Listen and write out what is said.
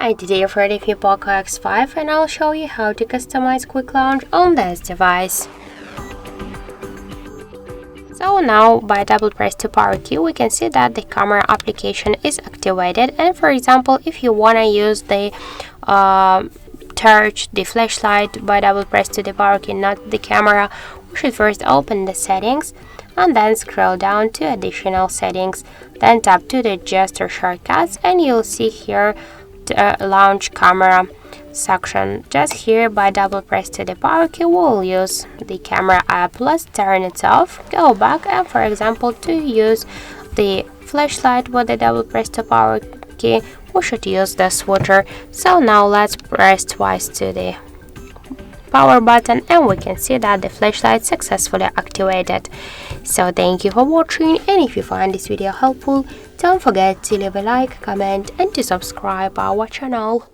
Hi, today I've ready for POCO X5 and I'll show you how to customize quick launch on this device. So now by double press to power key we can see that the camera application is activated, and for example if you want to use the torch, the flashlight, by double press to the power key, not the camera, we should first open the settings and then scroll down to additional settings, then tap to the gesture shortcuts and you'll see here the launch camera section. Just here by double press to the power key we'll use the camera app. Let's turn it off, go back, and for example to use the flashlight with the double press to power key we should use the switcher. So now let's press twice to the power button and we can see that the flashlight successfully activated. So thank you for watching, and if you find this video helpful, don't forget to leave a like, comment and to subscribe our channel.